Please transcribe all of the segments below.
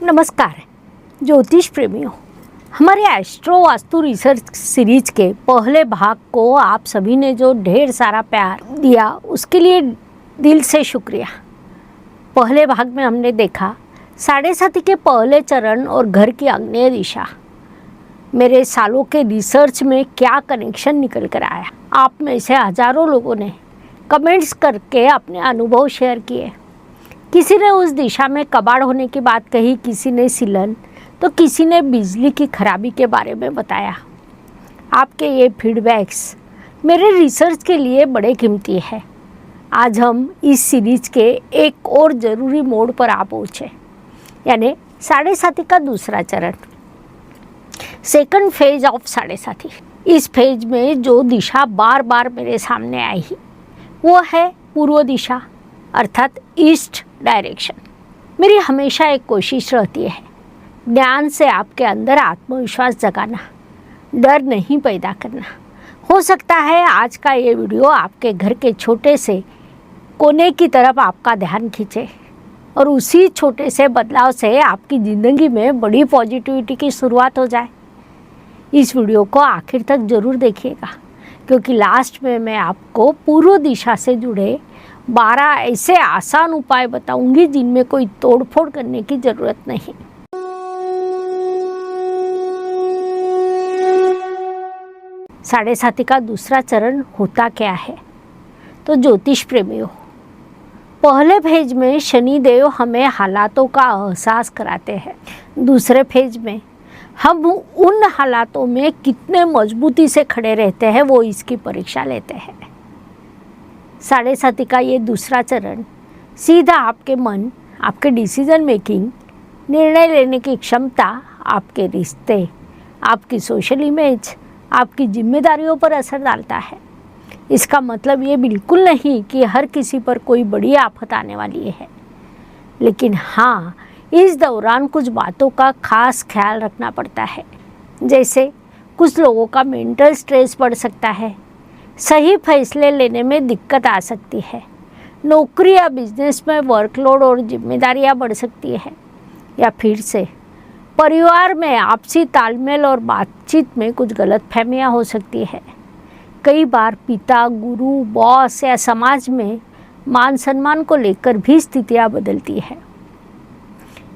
नमस्कार ज्योतिष प्रेमियों, हमारे एस्ट्रो वास्तु रिसर्च सीरीज के पहले भाग को आप सभी ने जो ढेर सारा प्यार दिया उसके लिए दिल से शुक्रिया। पहले भाग में हमने देखा साढ़े साथी के पहले चरण और घर की आग्नेय दिशा। मेरे सालों के रिसर्च में क्या कनेक्शन निकल कर आया। आप में से हजारों लोगों ने कमेंट्स करके अपने अनुभव शेयर किए। किसी ने उस दिशा में कबाड़ होने की बात कही, किसी ने सीलन, तो किसी ने बिजली की खराबी के बारे में बताया। आपके ये फीडबैक्स मेरे रिसर्च के लिए बड़े कीमती है। आज हम इस सीरीज के एक और ज़रूरी मोड़ पर आ पहुँचे, यानी साढ़े साथी का दूसरा चरण, सेकंड फेज ऑफ साढ़े साथी। इस फेज में जो दिशा बार बार मेरे सामने आई वो है पूर्व दिशा, अर्थात ईस्ट डायरेक्शन। मेरी हमेशा एक कोशिश रहती है ज्ञान से आपके अंदर आत्मविश्वास जगाना, डर नहीं पैदा करना। हो सकता है आज का ये वीडियो आपके घर के छोटे से कोने की तरफ आपका ध्यान खींचे और उसी छोटे से बदलाव से आपकी ज़िंदगी में बड़ी पॉजिटिविटी की शुरुआत हो जाए। इस वीडियो को आखिर तक ज़रूर देखिएगा, क्योंकि लास्ट में मैं आपको पूर्व दिशा से जुड़े 12 ऐसे आसान उपाय बताऊंगी जिनमें कोई तोड़फोड़ करने की ज़रूरत नहीं। साढ़े साथी का दूसरा चरण होता क्या है? तो ज्योतिष प्रेमियों, पहले फेज में शनिदेव हमें हालातों का एहसास कराते हैं। दूसरे फेज में हम उन हालातों में कितने मजबूती से खड़े रहते हैं वो इसकी परीक्षा लेते हैं। साढ़े साथी का ये दूसरा चरण सीधा आपके मन, आपके डिसीजन मेकिंग, निर्णय लेने की क्षमता, आपके रिश्ते, आपकी सोशल इमेज, आपकी जिम्मेदारियों पर असर डालता है। इसका मतलब ये बिल्कुल नहीं कि हर किसी पर कोई बड़ी आफत आने वाली है, लेकिन हाँ, इस दौरान कुछ बातों का खास ख्याल रखना पड़ता है। जैसे कुछ लोगों का मेंटल स्ट्रेस बढ़ सकता है, सही फैसले लेने में दिक्कत आ सकती है, नौकरी या बिजनेस में वर्कलोड और जिम्मेदारियां बढ़ सकती है, या फिर से परिवार में आपसी तालमेल और बातचीत में कुछ गलतफहमियां हो सकती है। कई बार पिता, गुरु, बॉस या समाज में मान सम्मान को लेकर भी स्थितियां बदलती है।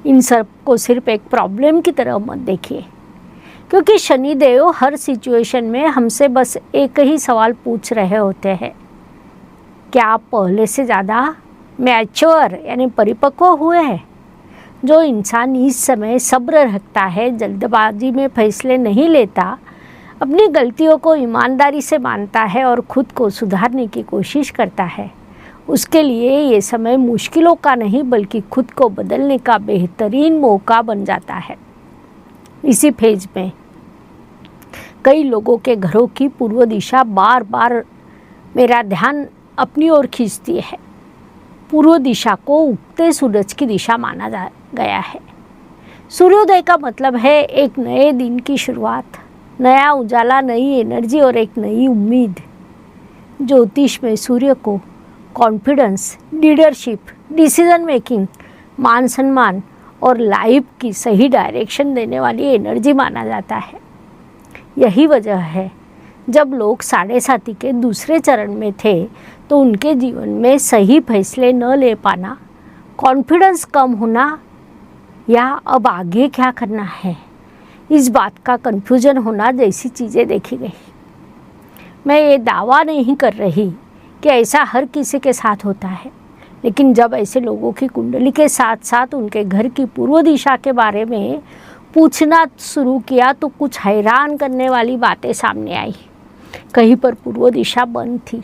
इन सब को सिर्फ एक प्रॉब्लम की तरह मत देखिए, क्योंकि शनिदेव हर सिचुएशन में हमसे बस एक ही सवाल पूछ रहे होते हैं, क्या आप पहले से ज़्यादा मैच्योर यानी परिपक्व हुए हैं? जो इंसान इस समय सब्र रखता है, जल्दबाजी में फैसले नहीं लेता, अपनी गलतियों को ईमानदारी से मानता है और खुद को सुधारने की कोशिश करता है, उसके लिए ये समय मुश्किलों का नहीं बल्कि खुद को बदलने का बेहतरीन मौका बन जाता है। इसी फेज में कई लोगों के घरों की पूर्व दिशा बार बार मेरा ध्यान अपनी ओर खींचती है। पूर्व दिशा को उगते सूरज की दिशा माना गया है। सूर्योदय का मतलब है एक नए दिन की शुरुआत, नया उजाला, नई एनर्जी और एक नई उम्मीद। ज्योतिष में सूर्य को कॉन्फिडेंस, लीडरशिप, डिसीजन मेकिंग, मान सम्मान और लाइफ की सही डायरेक्शन देने वाली एनर्जी माना जाता है। यही वजह है जब लोग साढ़े साथी के दूसरे चरण में थे तो उनके जीवन में सही फैसले न ले पाना, कॉन्फिडेंस कम होना या अब आगे क्या करना है, इस बात का कन्फ्यूजन होना जैसी चीज़ें देखी गई। मैं ये दावा नहीं कर रही कि ऐसा हर किसी के साथ होता है, लेकिन जब ऐसे लोगों की कुंडली के साथ साथ उनके घर की पूर्व दिशा के बारे में पूछना शुरू किया तो कुछ हैरान करने वाली बातें सामने आई। कहीं पर पूर्व दिशा बंद थी,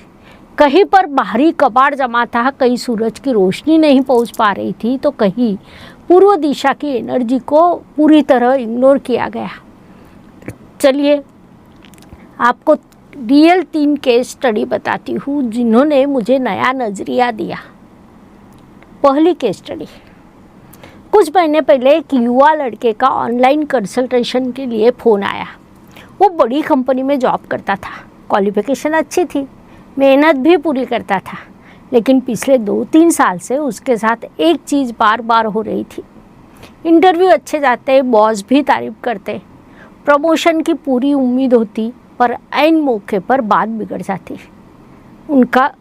कहीं पर बाहरी कबाड़ जमा था, कहीं सूरज की रोशनी नहीं पहुंच पा रही थी, तो कहीं पूर्व दिशा की एनर्जी को पूरी तरह इग्नोर किया गया। चलिए आपको रियल 3 केस स्टडी बताती हूँ जिन्होंने मुझे नया नज़रिया दिया। पहली केस स्टडी, कुछ महीने पहले एक युवा लड़के का ऑनलाइन कंसल्टेशन के लिए फ़ोन आया। वो बड़ी कंपनी में जॉब करता था, क्वालिफिकेशन अच्छी थी, मेहनत भी पूरी करता था, लेकिन पिछले 2-3 साल से उसके साथ एक चीज़ बार बार हो रही थी इंटरव्यू अच्छे जाते, बॉस भी तारीफ करते, प्रमोशन की पूरी उम्मीद होती, पर ऐन मौके पर बात बिगड़ जाती। उनका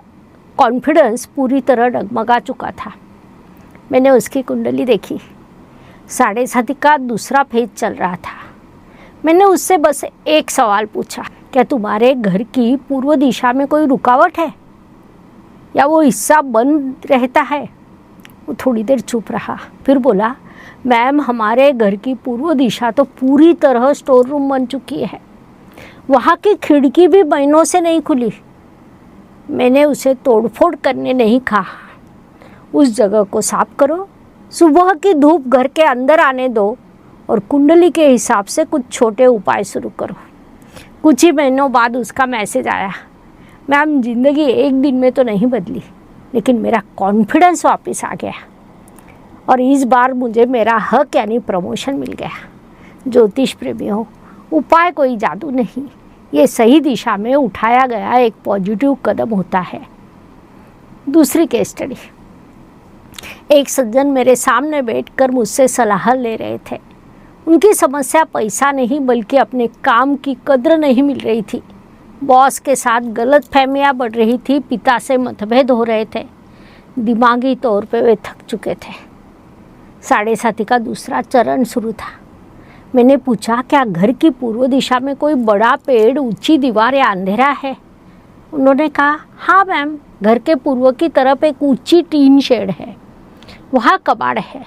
कॉन्फिडेंस पूरी तरह डगमगा चुका था। मैंने उसकी कुंडली देखी। 7:30 का दूसरा फेज चल रहा था। मैंने उससे बस एक सवाल पूछा, क्या तुम्हारे घर की पूर्व दिशा में कोई रुकावट है या वो हिस्सा बंद रहता है? वो थोड़ी देर चुप रहा, फिर बोला, मैम हमारे घर की पूर्व दिशा तो पूरी तरह स्टोर रूम बन चुकी है, वहाँ की खिड़की भी महीनों से नहीं खुली। मैंने उसे तोड़फोड़ करने नहीं कहा, उस जगह को साफ करो, सुबह की धूप घर के अंदर आने दो और कुंडली के हिसाब से कुछ छोटे उपाय शुरू करो। कुछ ही महीनों बाद उसका मैसेज आया, मैम ज़िंदगी एक दिन में तो नहीं बदली, लेकिन मेरा कॉन्फिडेंस वापस आ गया और इस बार मुझे मेरा हक यानी प्रमोशन मिल गया। ज्योतिष प्रेमियों, उपाय कोई जादू नहीं, ये सही दिशा में उठाया गया एक पॉजिटिव कदम होता है। दूसरी केस स्टडी। एक सज्जन मेरे सामने बैठकर मुझसे सलाह ले रहे थे। उनकी समस्या पैसा नहीं बल्कि अपने काम की कद्र नहीं मिल रही थी। बॉस के साथ गलत फहमियाँ बढ़ रही थी, पिता से मतभेद हो रहे थे, दिमागी तौर पे वे थक चुके थे। 7:30 का दूसरा चरण शुरू था। मैंने पूछा, क्या घर की पूर्व दिशा में कोई बड़ा पेड़, ऊंची दीवार या अंधेरा है? उन्होंने कहा, हाँ मैम, घर के पूर्व की तरफ एक ऊंची टीन शेड है, वहाँ कबाड़ है,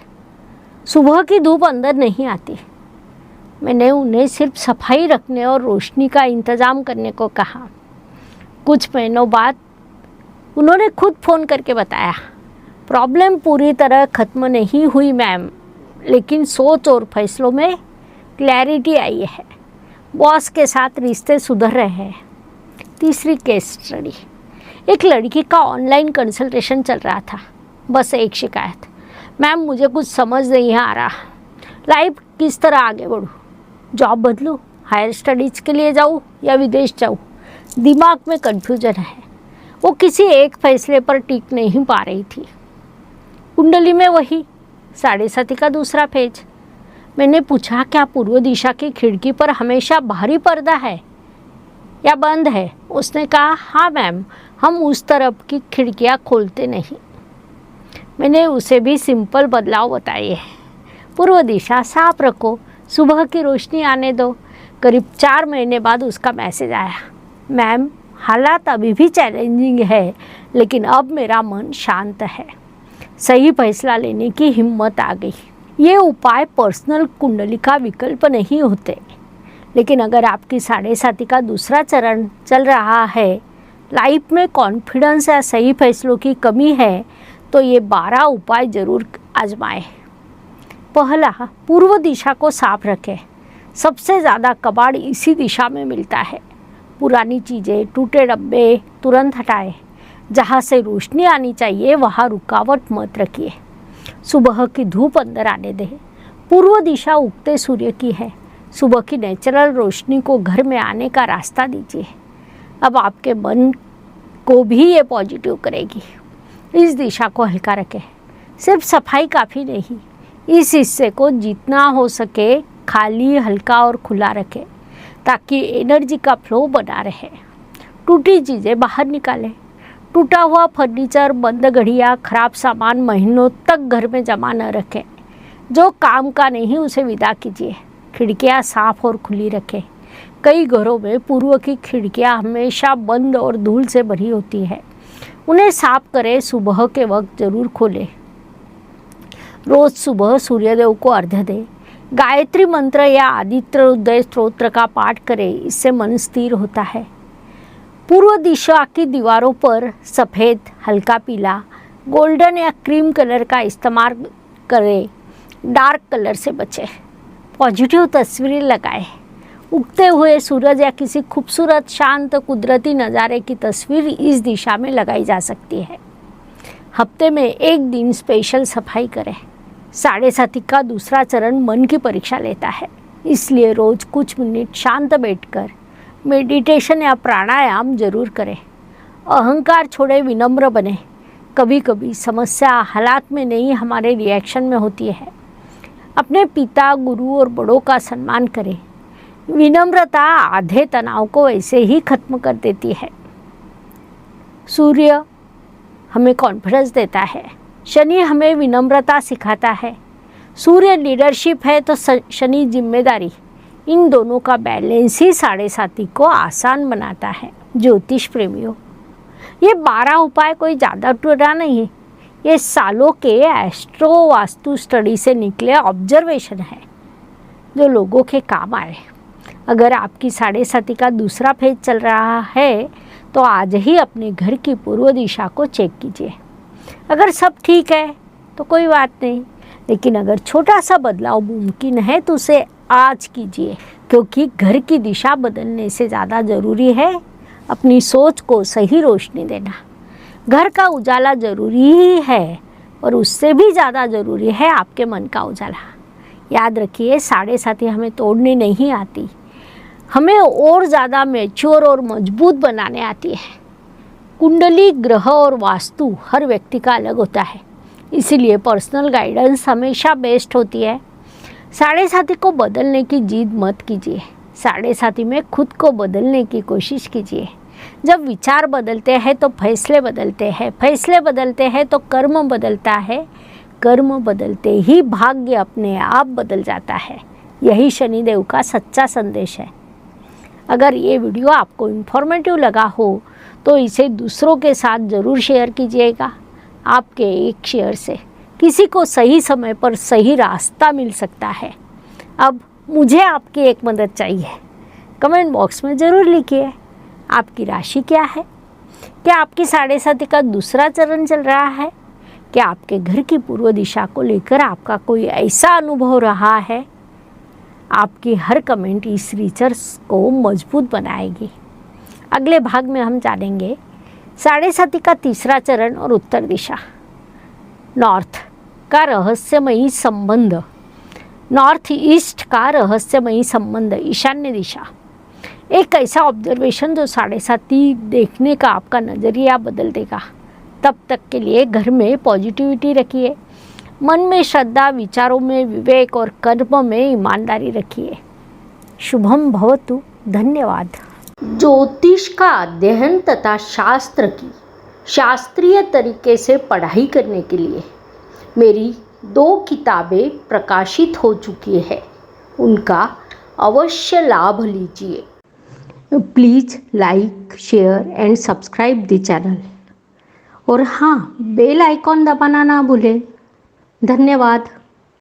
सुबह की धूप अंदर नहीं आती। मैंने उन्हें सिर्फ सफाई रखने और रोशनी का इंतज़ाम करने को कहा। कुछ महीनों बाद उन्होंने खुद फ़ोन करके बताया, प्रॉब्लम पूरी तरह ख़त्म नहीं हुई मैम, लेकिन सोच और फैसलों में क्लैरिटी आई है। बॉस के साथ रिश्ते सुधर रहे हैं। तीसरी केस स्टडी। एक लड़की का ऑनलाइन कंसल्टेशन चल रहा था। बस एक शिकायत, मैम मुझे कुछ समझ नहीं आ रहा, लाइफ किस तरह आगे बढ़ूँ, जॉब बदलूँ, हायर स्टडीज़ के लिए जाऊँ या विदेश जाऊँ, दिमाग में कन्फ्यूजन है। वो किसी एक फैसले पर टिक नहीं पा रही थी। कुंडली में वही 7:30 का दूसरा पेज। मैंने पूछा, क्या पूर्व दिशा की खिड़की पर हमेशा बाहरी पर्दा है या बंद है? उसने कहा, हाँ मैम, हम उस तरफ की खिड़कियाँ खोलते नहीं। मैंने उसे भी सिंपल बदलाव बताए हैं। पूर्व दिशा साफ रखो, सुबह की रोशनी आने दो। करीब 4 महीने बाद उसका मैसेज आया, मैम हालात अभी भी चैलेंजिंग है, लेकिन अब मेरा मन शांत है, सही फैसला लेने की हिम्मत आ गई। ये उपाय पर्सनल कुंडली का विकल्प नहीं होते, लेकिन अगर आपकी 7:30 का दूसरा चरण चल रहा है, लाइफ में कॉन्फिडेंस या सही फैसलों की कमी है, तो ये 12 उपाय जरूर आजमाएं। पहला, पूर्व दिशा को साफ रखें। सबसे ज़्यादा कबाड़ इसी दिशा में मिलता है। पुरानी चीज़ें, टूटे डब्बे तुरंत हटाएं। जहाँ से रोशनी आनी चाहिए वहाँ रुकावट मत रखिए। सुबह की धूप अंदर आने दें। पूर्व दिशा उगते सूर्य की है। सुबह की नेचुरल रोशनी को घर में आने का रास्ता दीजिए। अब आपके मन को भी ये पॉजिटिव करेगी। इस दिशा को हल्का रखें। सिर्फ सफाई काफ़ी नहीं, इस हिस्से को जितना हो सके खाली, हल्का और खुला रखें ताकि एनर्जी का फ्लो बना रहे। टूटी चीज़ें बाहर निकालें। टूटा हुआ फर्नीचर, बंद घड़ियाँ, खराब सामान महीनों तक घर में जमा न रखें। जो काम का नहीं उसे विदा कीजिए। खिड़कियाँ साफ और खुली रखें। कई घरों में पूर्व की खिड़कियाँ हमेशा बंद और धूल से भरी होती है, उन्हें साफ करें। सुबह के वक्त जरूर खोलें। रोज सुबह सूर्यदेव को अर्घ्य दें। गायत्री मंत्र या आदित्य उदय स्तोत्र का पाठ करें, इससे मन स्थिर होता है। पूर्व दिशा की दीवारों पर सफ़ेद, हल्का पीला, गोल्डन या क्रीम कलर का इस्तेमाल करें। डार्क कलर से बचें। पॉजिटिव तस्वीरें लगाएं। उगते हुए सूरज या किसी खूबसूरत शांत कुदरती नज़ारे की तस्वीर इस दिशा में लगाई जा सकती है। हफ्ते में एक दिन स्पेशल सफाई करें। 7:30 का दूसरा चरण मन की परीक्षा लेता है, इसलिए रोज़ कुछ मिनट शांत बैठकर मेडिटेशन या प्राणायाम जरूर करें। अहंकार छोड़े, विनम्र बने। कभी कभी समस्या हालात में नहीं, हमारे रिएक्शन में होती है। अपने पिता, गुरु और बड़ों का सम्मान करें। विनम्रता आधे तनाव को ऐसे ही खत्म कर देती है। सूर्य हमें कॉन्फिडेंस देता है, शनि हमें विनम्रता सिखाता है। सूर्य लीडरशिप है तो शनि जिम्मेदारी। इन दोनों का बैलेंस ही 7.5 को आसान बनाता है। ज्योतिष प्रेमियों, ये 12 उपाय कोई ज़्यादा टूटा नहीं है, ये सालों के एस्ट्रो वास्तु स्टडी से निकले ऑब्जर्वेशन है जो लोगों के काम आए। अगर आपकी 7.5 का दूसरा फेज चल रहा है तो आज ही अपने घर की पूर्व दिशा को चेक कीजिए। अगर सब ठीक है तो कोई बात नहीं, लेकिन अगर छोटा सा बदलाव मुमकिन है तो उसे आज कीजिए, क्योंकि घर की दिशा बदलने से ज़्यादा ज़रूरी है अपनी सोच को सही रोशनी देना। घर का उजाला ज़रूरी ही है और उससे भी ज़्यादा ज़रूरी है आपके मन का उजाला। याद रखिए, 7.5 हमें तोड़ने नहीं आती, हमें और ज़्यादा मैच्योर और मजबूत बनाने आती है। कुंडली, ग्रह और वास्तु हर व्यक्ति का अलग होता है, इसीलिए पर्सनल गाइडेंस हमेशा बेस्ट होती है। 7.5 को बदलने की जिद मत कीजिए, 7.5 में खुद को बदलने की कोशिश कीजिए। जब विचार बदलते हैं तो फैसले बदलते हैं, फैसले बदलते हैं तो कर्म बदलता है, कर्म बदलते ही भाग्य अपने आप बदल जाता है। यही शनिदेव का सच्चा संदेश है। अगर ये वीडियो आपको इन्फॉर्मेटिव लगा हो तो इसे दूसरों के साथ ज़रूर शेयर कीजिएगा। आपके एक शेयर से किसी को सही समय पर सही रास्ता मिल सकता है। अब मुझे आपकी एक मदद चाहिए, कमेंट बॉक्स में ज़रूर लिखिए आपकी राशि क्या है। क्या आपकी 7.5 का दूसरा चरण चल रहा है? क्या आपके घर की पूर्व दिशा को लेकर आपका कोई ऐसा अनुभव रहा है? आपकी हर कमेंट इस रिसर्च को मजबूत बनाएगी। अगले भाग में हम जानेंगे 7.5 का तीसरा चरण और उत्तर दिशा, नॉर्थ का रहस्यमयी संबंध, नॉर्थ ईस्ट का रहस्यमयी संबंध, ईशान्य दिशा। एक ऐसा ऑब्जर्वेशन जो 7.5 देखने का आपका नज़रिया बदल देगा। तब तक के लिए घर में पॉजिटिविटी रखिए, मन में श्रद्धा, विचारों में विवेक और कर्म में ईमानदारी रखिए। शुभम भवतु। धन्यवाद। ज्योतिष का अध्ययन तथा शास्त्र की शास्त्रीय तरीके से पढ़ाई करने के लिए मेरी 2 किताबें प्रकाशित हो चुकी है, उनका अवश्य लाभ लीजिए। Please like, share and subscribe the channel, और हाँ, बेल आइकॉन दबाना ना भूलें। धन्यवाद।